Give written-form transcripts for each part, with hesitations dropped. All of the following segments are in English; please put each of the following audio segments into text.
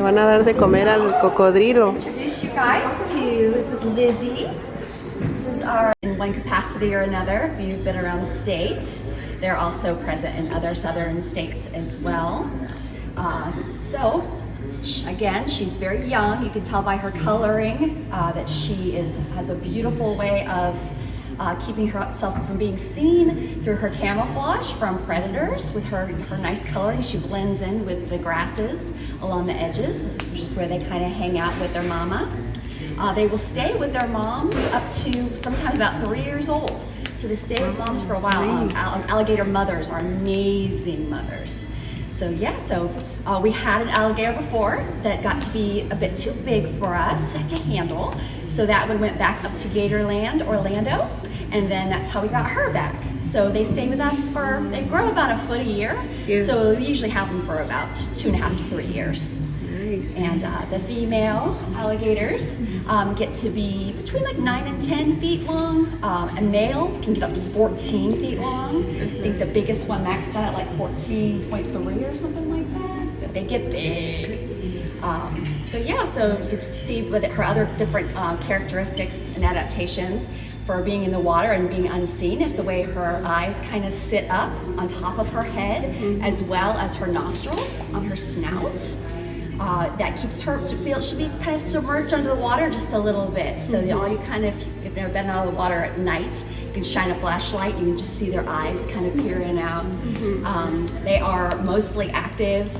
van a dar de comer al cocodrilo. Introduce you guys to, this is Lizzie. This is our, in one capacity or another, if you've been around the States. They're also present in other southern states as well. So, again, she's very young. You can tell by her coloring that she has a beautiful way of keeping herself from being seen through her camouflage from predators. With her nice coloring, she blends in with the grasses along the edges, which is where they kind of hang out with their mama. They will stay with their moms up to sometimes about 3 years old. So they stay with moms for a while. Alligator mothers are amazing mothers. So yeah, we had an alligator before that got to be a bit too big for us to handle. So that one went back up to Gatorland, Orlando, and then that's how we got her back. So they stay with us they grow about a foot a year. Yeah. So we usually have them for about 2.5 to 3 years. Nice. And the female alligators get to be between like 9 and 10 feet long, and males can get up to 14 feet long. I think the biggest one maxed out at like 14.3 or something like that. They get big. So you can see with her other different characteristics and adaptations for being in the water and being unseen is the way her eyes kind of sit up on top of her head, as well as her nostrils on her snout. That keeps her she'll be kind of submerged under the water just a little bit. So if you've never been out of the water at night, you can shine a flashlight, you can just see their eyes kind of peering out. They are mostly active.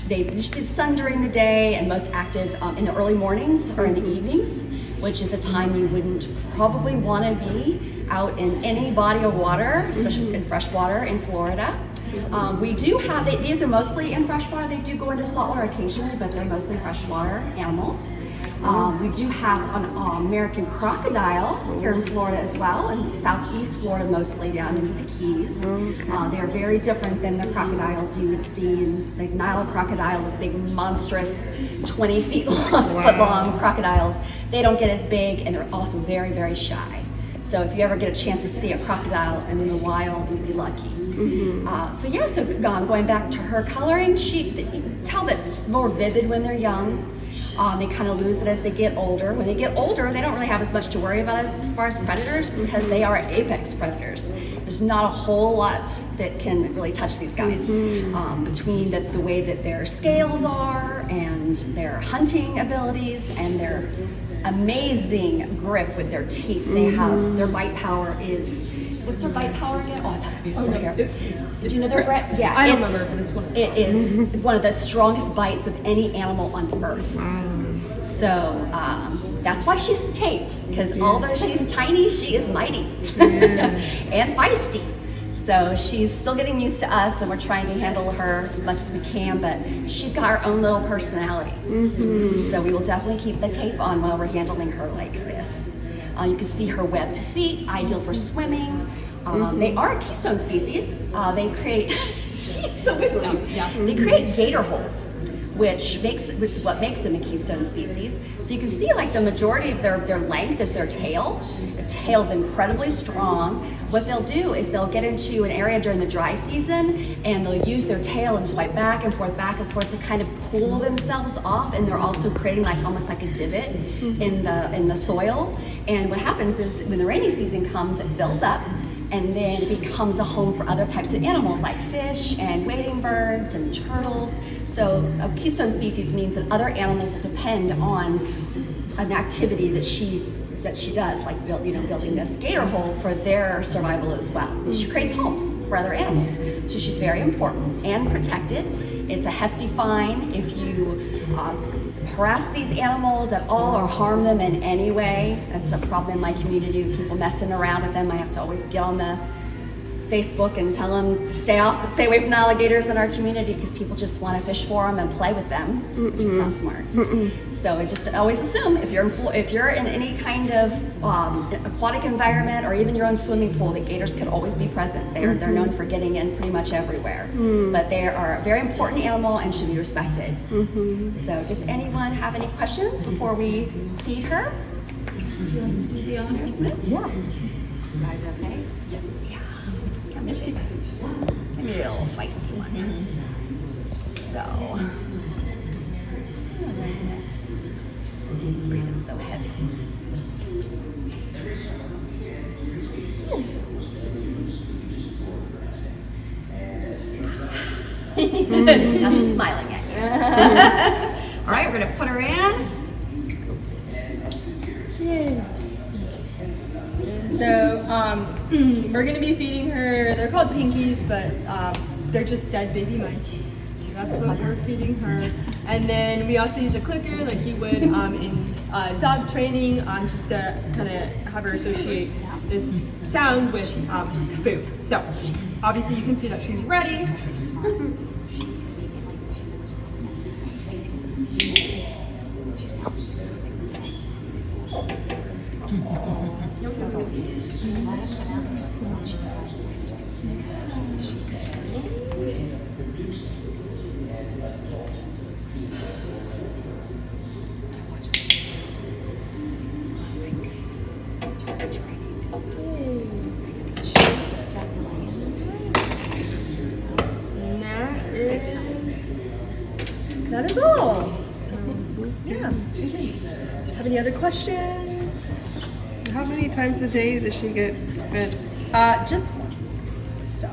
They usually sun during the day and most active in the early mornings or in the evenings, which is the time you wouldn't probably want to be out in any body of water, especially in fresh water in Florida. We do have, these are mostly in freshwater. They do go into saltwater occasionally, but they're mostly freshwater animals. We do have an American crocodile here in Florida as well, in southeast Florida, mostly down into the Keys. They're very different than the crocodiles you would see in the Nile crocodile, this big monstrous 20 feet long, foot long crocodiles. They don't get as big, and they're also very, very shy. So if you ever get a chance to see a crocodile in the wild, you'd be lucky. Going back to her coloring, you can tell that it's more vivid when they're young. They kind of lose it as they get older. When they get older, they don't really have as much to worry about as far as predators, because they are apex predators. There's not a whole lot that can really touch these guys. Between the way that their scales are and their hunting abilities and their amazing grip with their teeth. They have, their bite power is, what's their bite power again? Oh, I thought it was right here. Do you know their grip? Yeah, I don't remember, but it's one of them. It is one of the strongest bites of any animal on earth. So that's why she's taped, because although she's tiny, she is mighty and feisty. So she's still getting used to us, and we're trying to handle her as much as we can, but she's got her own little personality. So we will definitely keep the tape on while we're handling her like this. You can see her webbed feet, ideal for swimming. They are a keystone species. They create, they create gator holes, which is what makes them a keystone species. So you can see like the majority of their length is their tail. The tail's incredibly strong. What they'll do is they'll get into an area during the dry season, and they'll use their tail and swipe back and forth to kind of cool themselves off, and they're also creating like almost like a divot in the soil. And what happens is when the rainy season comes, it fills up, and then it becomes a home for other types of animals like fish and wading birds and turtles. So a keystone species means that other animals will depend on an activity that she does, like building this gator hole for their survival as well. She creates homes for other animals. So she's very important and protected. It's a hefty fine if you harass these animals at all or harm them in any way. That's a problem in my community. People messing around with them. I have to always get on the Facebook and tell them to stay away from the alligators in our community, because people just want to fish for them and play with them, which is not smart. So I just always assume if you're in any kind of aquatic environment or even your own swimming pool, that gators could always be present. They're known for getting in pretty much everywhere, but they are a very important animal and should be respected. So does anyone have any questions before we feed her? Would you like to do the honors, miss? Yeah. You guys okay? Yeah. Come here, baby. Give me a little feisty one. So, being so heavy. Now she's smiling at you. All right, we're gonna put her in. Yay. And so we're gonna be feeding her. They're called pinkies, but they're just dead baby mice. So that's what we're feeding her. And then we also use a clicker like you would in dog training, just to kind of have her associate this sound with food. So obviously you can see that she's ready. That is all. So, yeah. Do you have any other questions? How many times a day does she get fed? Just once. So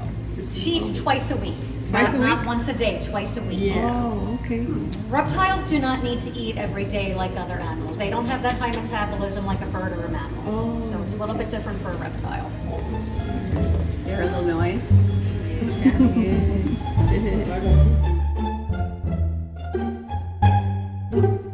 She eats twice a week. Twice a Not week? once a day, twice a week. Yeah. Oh, okay. Reptiles do not need to eat every day like other animals. They don't have that high metabolism like a bird or a mammal. Oh. So it's a little bit different for a reptile. You hear a little noise? Yeah.